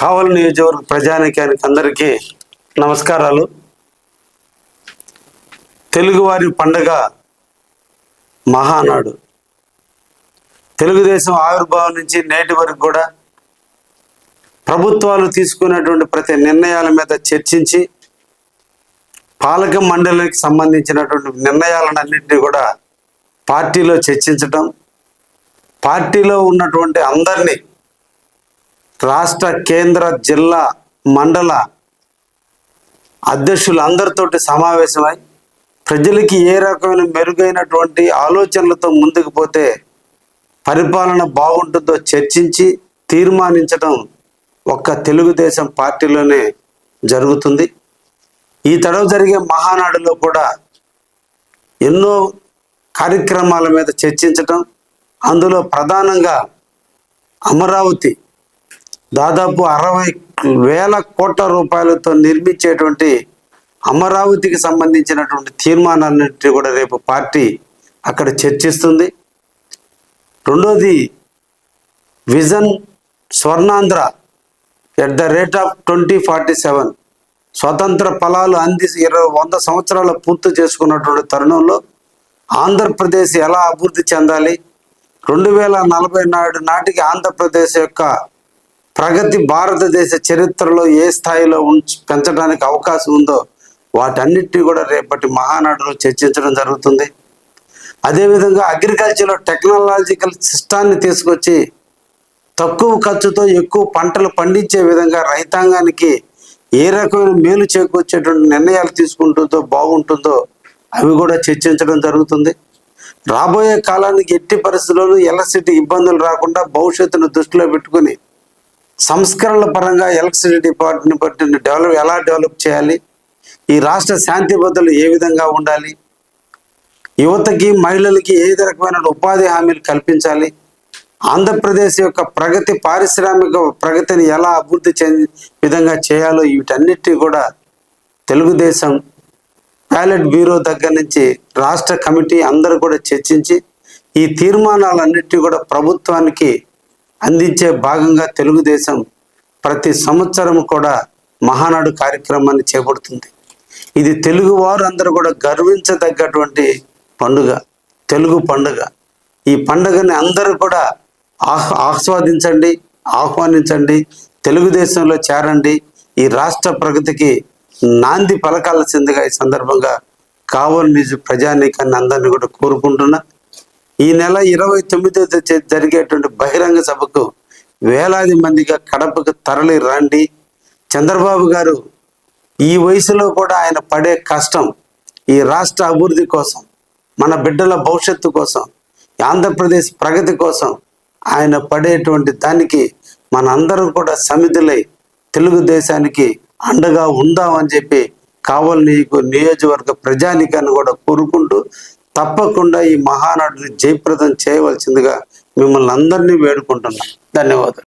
కావలి నియోజకవర్గ ప్రజానీకానికి అందరికీ నమస్కారాలు. తెలుగువారి పండగ మహానాడు. తెలుగుదేశం ఆవిర్భావం నుంచి నేటి వరకు కూడా ప్రభుత్వాలు తీసుకున్నటువంటి ప్రతి నిర్ణయాల మీద చర్చించి పాలక మండలికి సంబంధించినటువంటి నిర్ణయాలన్నింటినీ కూడా పార్టీలో చర్చించటం, పార్టీలో ఉన్నటువంటి అందరినీ రాష్ట్ర, కేంద్ర, జిల్లా, మండల అధ్యక్షులందరితోటి సమావేశమై ప్రజలకి ఏ రకమైన మెరుగైనటువంటి ఆలోచనలతో ముందుకు పోతే పరిపాలన బాగుంటుందో చర్చించి తీర్మానించడం ఒక్క తెలుగుదేశం పార్టీలోనే జరుగుతుంది. ఈ తడవ జరిగే మహానాడులో కూడా ఎన్నో కార్యక్రమాల మీద చర్చించటం, అందులో ప్రధానంగా అమరావతి దాదాపు 60,000 కోట్ల రూపాయలతో నిర్మించేటువంటి అమరావతికి సంబంధించినటువంటి తీర్మానాలన్నింటినీ కూడా రేపు పార్టీ అక్కడ చర్చిస్తుంది. రెండోది విజన్ స్వర్ణాంధ్ర @ 2047 స్వతంత్ర ఫలాలు అంది 100 సంవత్సరాల పూర్తి చేసుకున్నటువంటి తరుణంలో ఆంధ్రప్రదేశ్ ఎలా అభివృద్ధి చెందాలి, 2040 నాటికి ఆంధ్రప్రదేశ్ యొక్క ప్రగతి భారతదేశ చరిత్రలో ఏ స్థాయిలో పెంచడానికి అవకాశం ఉందో వాటన్నిటినీ కూడా రేపటి మహానాడులో చర్చించడం జరుగుతుంది. అదేవిధంగా అగ్రికల్చర్లో టెక్నాలజికల్ సిస్టాన్ని తీసుకొచ్చి తక్కువ ఖర్చుతో ఎక్కువ పంటలు పండించే విధంగా రైతాంగానికి ఏ రకమైన మేలు చేకూర్చేటువంటి నిర్ణయాలు తీసుకుంటుందో బాగుంటుందో అవి కూడా చర్చించడం జరుగుతుంది. రాబోయే కాలానికి ఎట్టి పరిస్థితుల్లోనూ ఎలక్ట్రిసిటీ ఇబ్బందులు రాకుండా భవిష్యత్తును దృష్టిలో పెట్టుకుని సంస్కరణల పరంగా ఎలక్ట్రిసిటీ డిపార్ట్మెంట్ని ఎలా డెవలప్ చేయాలి, ఈ రాష్ట్ర శాంతి భద్రతలు ఏ విధంగా ఉండాలి, యువతకి మహిళలకి ఏ రకమైన ఉపాధి హామీలు కల్పించాలి, ఆంధ్రప్రదేశ్ యొక్క ప్రగతి, పారిశ్రామిక ప్రగతిని ఎలా అభివృద్ధి విధంగా చేయాలో వీటన్నిటినీ కూడా తెలుగుదేశం ప్యాలెట్ బ్యూరో దగ్గర నుంచి రాష్ట్ర కమిటీ అందరూ కూడా చర్చించి ఈ తీర్మానాలన్నిటినీ కూడా ప్రభుత్వానికి అందించే భాగంగా తెలుగుదేశం ప్రతి సంవత్సరం కూడా మహానాడు కార్యక్రమాన్ని చేపడుతుంది. ఇది తెలుగు వారు అందరూ కూడా గర్వించదగ్గటువంటి పండుగ, తెలుగు పండుగ. ఈ పండుగని అందరూ కూడా ఆస్వాదించండి, ఆహ్వానించండి, తెలుగుదేశంలో చేరండి. ఈ రాష్ట్ర ప్రగతికి నాంది పలకాల్సిందిగా ఈ సందర్భంగా కావలి నియోజక ప్రజానీకాన్ని అందరినీ కూడా కోరుకుంటున్నా. ఈ నెల 29వ జరిగేటువంటి బహిరంగ సభకు వేలాది మందిగా కడపకు తరలి రండి. చంద్రబాబు గారు ఈ వయసులో కూడా ఆయన పడే కష్టం ఈ రాష్ట్ర అభివృద్ధి కోసం, మన బిడ్డల భవిష్యత్తు కోసం, ఆంధ్రప్రదేశ్ ప్రగతి కోసం ఆయన పడేటువంటి దానికి మనందరం కూడా సమిధులై తెలుగుదేశానికి అండగా ఉందామని చెప్పి కావలి నియోజకవర్గ ప్రజానీకాన్ని కూడా కోరుకుంటూ తప్పకుండా ఈ మహానాడుని జయప్రదం చేయవలసిందిగా మిమ్మల్ని అందరినీ వేడుకుంటున్నాం. ధన్యవాదాలు.